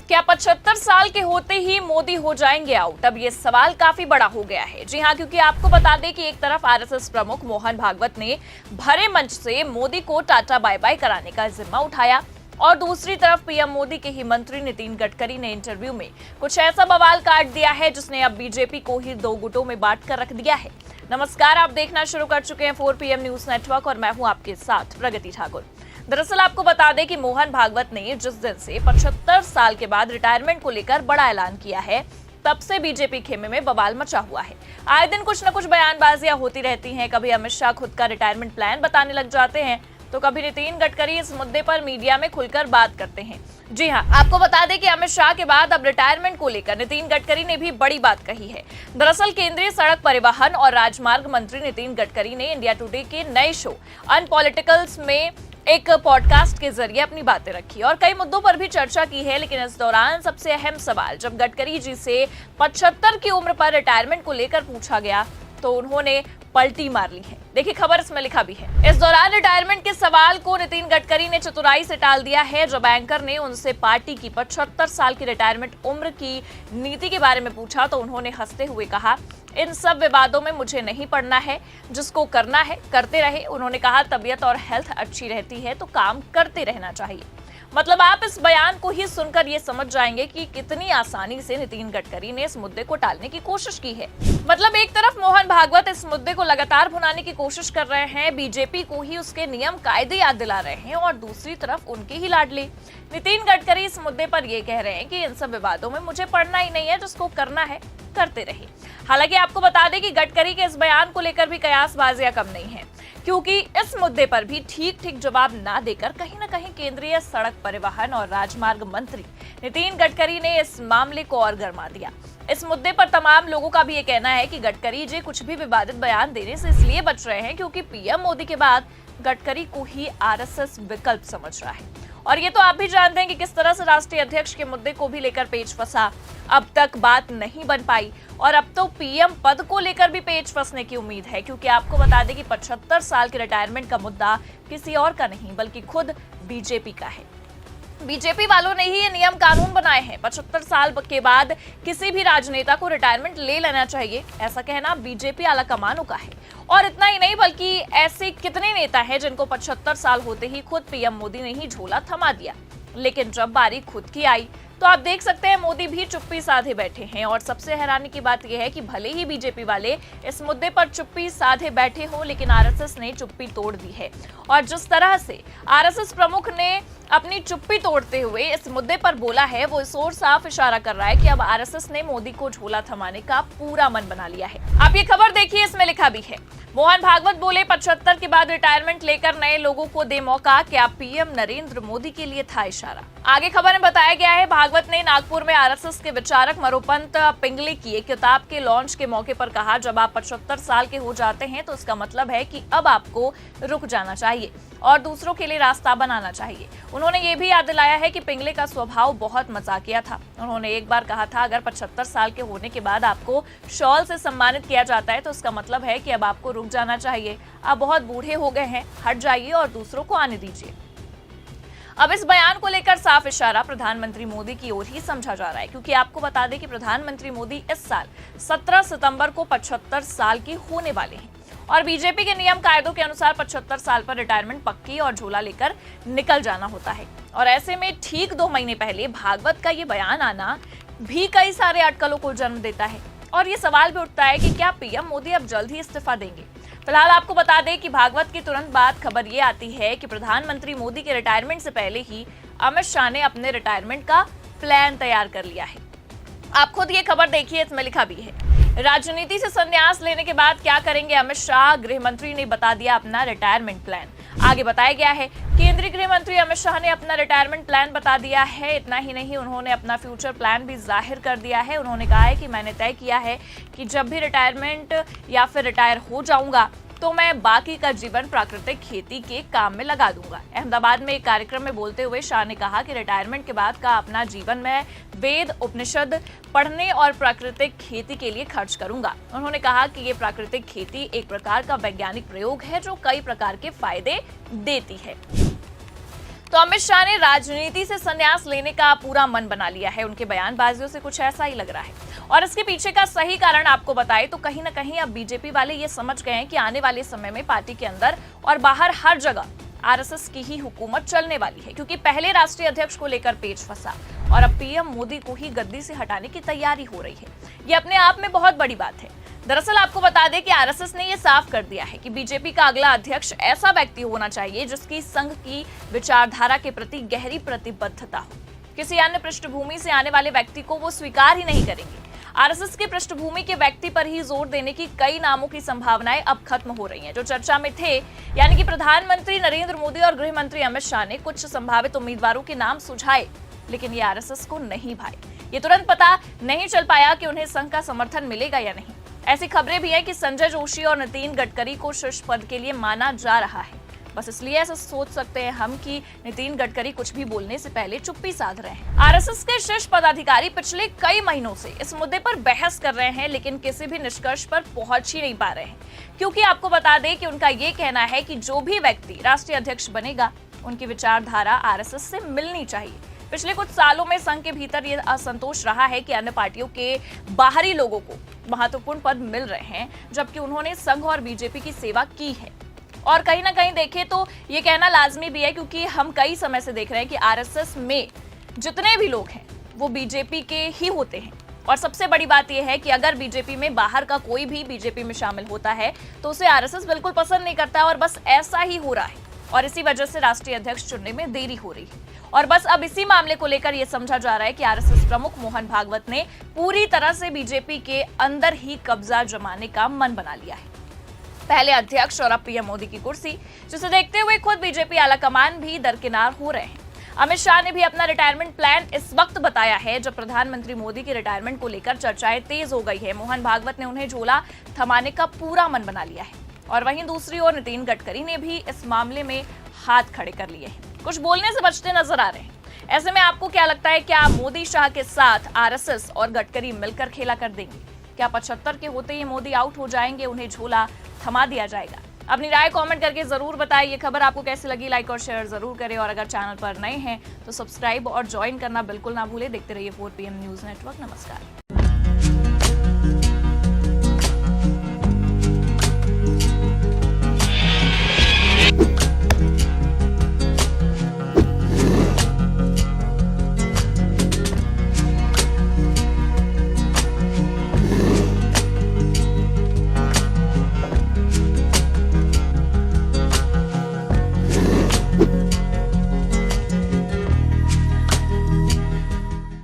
क्या 75 साल के होते ही मोदी हो जाएंगे आउट? अब ये सवाल काफी बड़ा हो गया है। जी हां, क्योंकि आपको बता दें कि एक तरफ आरएसएस प्रमुख मोहन भागवत ने भरे मंच से मोदी को टाटा बाय बाय कराने का जिम्मा उठाया और दूसरी तरफ पीएम मोदी के ही मंत्री नितिन गडकरी ने इंटरव्यू में कुछ ऐसा बवाल काट दिया है जिसने अब बीजेपी को ही दो गुटों में बांट कर रख दिया है। नमस्कार, आप देखना शुरू कर चुके हैं 4PM न्यूज नेटवर्क और मैं हूं आपके साथ प्रगति ठाकुर। दरअसल आपको बता दें कि मोहन भागवत ने जिस दिन से 75 साल के बाद रिटायरमेंट को लेकर बड़ा ऐलान किया है, तब से बीजेपी खेमे में बवाल मचा हुआ है। आए दिन कुछ न कुछ बयानबाजियां होती रहती हैं। कभी अमित शाह खुद का रिटायरमेंट प्लान बताने लग जाते हैं, तो कभी नितिन गडकरी इस मुद्दे पर मीडिया में खुलकर बात करते हैं। जी हां, आपको बता दें कि अमित शाह के बाद अब रिटायरमेंट को लेकर नितिन गडकरी ने भी बड़ी बात कही है। दरअसल केंद्रीय सड़क परिवहन और राजमार्ग मंत्री नितिन गडकरी ने इंडिया टुडे के नए शो अनपॉलिटिकल्स में एक पॉडकास्ट के जरिए अपनी बातें रखी और कई मुद्दों पर भी चर्चा की है। लेकिन इस दौरान सबसे अहम सवाल जब गडकरी जी से 75 की उम्र पर रिटायरमेंट को लेकर पूछा गया तो उन्होंने पलटी मार ली है। देखिए, खबर इसमें लिखा भी है। इस दौरान रिटायरमेंट के सवाल को नितिन गडकरी ने चतुराई से टाल दिया है। जब एंकर ने उनसे पार्टी की 75 साल की रिटायरमेंट उम्र की नीति के बारे में पूछा तो उन्होंने हंसते हुए कहा, इन सब विवादों में मुझे नहीं पड़ना है, जिसको करना है करते रहे। उन्होंने कहा, तबीयत और हेल्थ अच्छी रहती है तो काम करते रहना चाहिए। मतलब आप इस बयान को ही सुनकर ये समझ जाएंगे कि कितनी आसानी से नितिन गडकरी ने इस मुद्दे को टालने की कोशिश की है। मतलब एक तरफ मोहन भागवत इस मुद्दे को लगातार भुनाने की कोशिश कर रहे हैं, बीजेपी को ही उसके नियम कायदे याद दिला रहे हैं, और दूसरी तरफ उनके ही लाडले नितिन गडकरी इस मुद्दे पर यह कह रहे हैं कि इन सब विवादों में मुझे पड़ना ही नहीं है, जिसको करना है करते रहे। हालांकि आपको बता दें कि गडकरी के इस बयान को लेकर भी कयासबाजियां कम नहीं है, क्योंकि इस मुद्दे पर भी ठीक जवाब ना देकर कहीं न कहीं केंद्रीय सड़क परिवहन और राजमार्ग मंत्री नितिन गडकरी ने इस मामले को और गर्मा दिया। इस मुद्दे पर तमाम लोगों का भी ये कहना है कि गडकरी जी कुछ भी विवादित बयान देने से इसलिए बच रहे हैं क्योंकि पीएम मोदी के बाद गडकरी को ही आरएसएस विकल्प समझ रहा है। और ये तो आप भी जानते हैं कि किस तरह से राष्ट्रीय अध्यक्ष के मुद्दे को भी लेकर पेच फंसा। अब तक बात नहीं बन पाई और अब तो पीएम पद को लेकर भी पेच फंसने की उम्मीद है, क्योंकि आपको बता दें कि 75 साल के रिटायरमेंट का मुद्दा किसी और का नहीं बल्कि खुद बीजेपी का है। बीजेपी वालों ने ही ये नियम कानून बनाए हैं। 75 साल के बाद किसी भी राजनेता को रिटायरमेंट ले लेना चाहिए, ऐसा कहना बीजेपी आला कमानों का है। और इतना ही नहीं बल्कि ऐसे कितने नेता हैं जिनको 75 साल होते ही खुद पीएम मोदी ने ही झोला थमा दिया, लेकिन जब बारी खुद की आई तो आप देख सकते हैं मोदी भी चुप्पी साधे बैठे हैं। और सबसे हैरानी की बात यह है कि भले ही बीजेपी वाले इस मुद्दे पर चुप्पी साधे बैठे हो, लेकिन आरएसएस ने चुप्पी तोड़ दी है। और जिस तरह से आरएसएस प्रमुख ने अपनी चुप्पी तोड़ते हुए इस मुद्दे पर बोला है, वो इस ओर साफ इशारा कर रहा है कि अब आरएसएस ने मोदी को झोला थमाने का पूरा मन बना लिया है। आप ये खबर देखिए, इसमें लिखा भी है, मोहन भागवत बोले 75 के बाद रिटायरमेंट लेकर नए लोगों को दे मौका, क्या पीएम नरेंद्र मोदी के लिए था इशारा। आगे खबर में बताया गया है, भागवत ने नागपुर में आरएसएस के विचारक मरोपंत पिंगले की एक किताब के लॉन्च के मौके पर कहा, जब आप 75 साल के हो जाते हैं तो इसका मतलब है कि अब आपको रुक जाना चाहिए और दूसरों के लिए रास्ता बनाना चाहिए। उन्होंने ये भी याद दिलाया है कि पिंगले का स्वभाव बहुत मजाकिया था। उन्होंने एक बार कहा था, अगर 75 साल के होने के बाद आपको शॉल से सम्मानित किया जाता है तो इसका मतलब है कि अब आपको रुक जाना चाहिए, आप बहुत बूढ़े हो गए हैं, हट जाइए और दूसरों को आने दीजिए। अब इस बयान को लेकर साफ इशारा प्रधानमंत्री मोदी की ओर ही समझा जा रहा है, क्योंकि आपको बता दें कि प्रधानमंत्री मोदी इस साल 17 सितंबर को 75 साल के होने वाले हैं और बीजेपी के नियम कायदों के अनुसार 75 साल पर रिटायरमेंट पक्की और झोला लेकर निकल जाना होता है। और ऐसे में ठीक 2 महीने पहले भागवत का ये बयान आना भी कई सारे अटकलों को जन्म देता है। और ये सवाल भी उठता है कि क्या पीएम मोदी अब जल्द ही इस्तीफा देंगे। फिलहाल आपको बता दें कि भागवत की तुरंत बाद खबर ये आती है कि प्रधानमंत्री मोदी के रिटायरमेंट से पहले ही अमित शाह ने अपने रिटायरमेंट का प्लान तैयार कर लिया है। आप खुद ये खबर देखिए, इसमें लिखा भी है, राजनीति से संन्यास लेने के बाद क्या करेंगे अमित शाह, गृह मंत्री ने बता दिया अपना रिटायरमेंट प्लान। आगे बताया गया है, केंद्रीय गृह मंत्री अमित शाह ने अपना रिटायरमेंट प्लान बता दिया है। इतना ही नहीं, उन्होंने अपना फ्यूचर प्लान भी जाहिर कर दिया है। उन्होंने कहा है कि मैंने तय किया है कि जब भी रिटायरमेंट या फिर रिटायर हो जाऊंगा तो मैं बाकी का जीवन प्राकृतिक खेती के काम में लगा दूंगा। अहमदाबाद में एक कार्यक्रम में बोलते हुए शाह ने कहा कि रिटायरमेंट के बाद का अपना जीवन मैं वेद उपनिषद पढ़ने और प्राकृतिक खेती के लिए खर्च करूंगा। उन्होंने कहा कि ये प्राकृतिक खेती एक प्रकार का वैज्ञानिक प्रयोग है जो कई प्रकार के फायदे देती है। तो अमित शाह ने राजनीति से संन्यास लेने का पूरा मन बना लिया है। उनके बयानबाजियों से कुछ ऐसा ही लग रहा है। और इसके पीछे का सही कारण आपको बताएं तो कहीं ना कहीं अब बीजेपी वाले ये समझ गए हैं कि आने वाले समय में पार्टी के अंदर और बाहर हर जगह आरएसएस की ही हुकूमत चलने वाली है, क्योंकि पहले राष्ट्रीय अध्यक्ष को लेकर पेच फंसा और अब पीएम मोदी को ही गद्दी से हटाने की तैयारी हो रही है। ये अपने आप में बहुत बड़ी बात है। दरअसल आपको बता दें कि आरएसएस ने यह साफ कर दिया है कि बीजेपी का अगला अध्यक्ष ऐसा व्यक्ति होना चाहिए जिसकी संघ की विचारधारा के प्रति गहरी प्रतिबद्धता हो। किसी अन्य पृष्ठभूमि से आने वाले व्यक्ति को वो स्वीकार ही नहीं करेंगे। आरएसएस की पृष्ठभूमि के व्यक्ति पर ही जोर देने की कई नामों की संभावनाएं अब खत्म हो रही हैं जो चर्चा में थे, यानी कि प्रधानमंत्री नरेंद्र मोदी और गृह मंत्री अमित शाह ने कुछ संभावित उम्मीदवारों के नाम सुझाए, लेकिन ये आरएसएस को नहीं भाए। ये तुरंत पता नहीं चल पाया कि उन्हें संघ का समर्थन मिलेगा या नहीं। ऐसी खबरें भी हैं कि संजय जोशी और नितिन गडकरी को शीर्ष पद के लिए माना जा रहा है। बस इसलिए ऐसा सोच सकते हैं हम कि नितिन गडकरी कुछ भी बोलने से पहले चुप्पी साध रहे हैं। आरएसएस के शीर्ष पदाधिकारी पिछले कई महीनों से इस मुद्दे पर बहस कर रहे हैं, लेकिन किसी भी निष्कर्ष पर पहुंच ही नहीं पा रहे हैं, क्योंकि आपको बता दें कि उनका ये कहना है कि जो भी व्यक्ति राष्ट्रीय अध्यक्ष बनेगा उनकी विचारधारा आरएसएस से मिलनी चाहिए। पिछले कुछ सालों में संघ के भीतर ये असंतोष रहा है कि अन्य पार्टियों के बाहरी लोगों को महत्वपूर्ण पद मिल रहे हैं, जबकि उन्होंने संघ और बीजेपी की सेवा की है। और कहीं ना कहीं देखें तो ये कहना लाजमी भी है, क्योंकि हम कई समय से देख रहे हैं कि आरएसएस में जितने भी लोग हैं वो बीजेपी के ही होते हैं। और सबसे बड़ी बात यह है कि अगर बीजेपी में बाहर का कोई भी बीजेपी में शामिल होता है तो उसे आरएसएस बिल्कुल पसंद नहीं करता, और बस ऐसा ही हो रहा है। और इसी वजह से राष्ट्रीय अध्यक्ष चुनने में देरी हो रही है। और बस अब इसी मामले को लेकर यह समझा जा रहा है कि आरएसएस प्रमुख मोहन भागवत ने पूरी तरह से बीजेपी के अंदर ही कब्जा जमाने का मन बना लिया है। पहले अध्यक्ष और अब पीएम मोदी की कुर्सी, जिसे देखते हुए खुद बीजेपी आलाकमान भी दरकिनार हो रहे हैं। अमित शाह ने भी अपना रिटायरमेंट प्लान इस वक्त बताया है जब प्रधानमंत्री मोदी के रिटायरमेंट को लेकर चर्चाएं तेज हो गई है। मोहन भागवत ने उन्हें झोला थमाने का पूरा मन बना लिया है। और वहीं दूसरी ओर नितिन गडकरी ने भी इस मामले में हाथ खड़े कर लिए हैं, कुछ बोलने से बचते नजर आ रहे हैं। ऐसे में आपको क्या लगता है, क्या मोदी शाह के साथ आरएसएस और गडकरी मिलकर खेला कर देंगे? क्या 75 के होते ही मोदी आउट हो जाएंगे, उन्हें झोला थमा दिया जाएगा? अपनी राय कमेंट करके जरूर बताएं। ये खबर आपको कैसी लगी, लाइक और शेयर जरूर करें। और अगर चैनल पर नए हैं तो सब्सक्राइब और ज्वाइन करना बिल्कुल ना भूलें। देखते रहिए 4 PM न्यूज नेटवर्क। नमस्कार।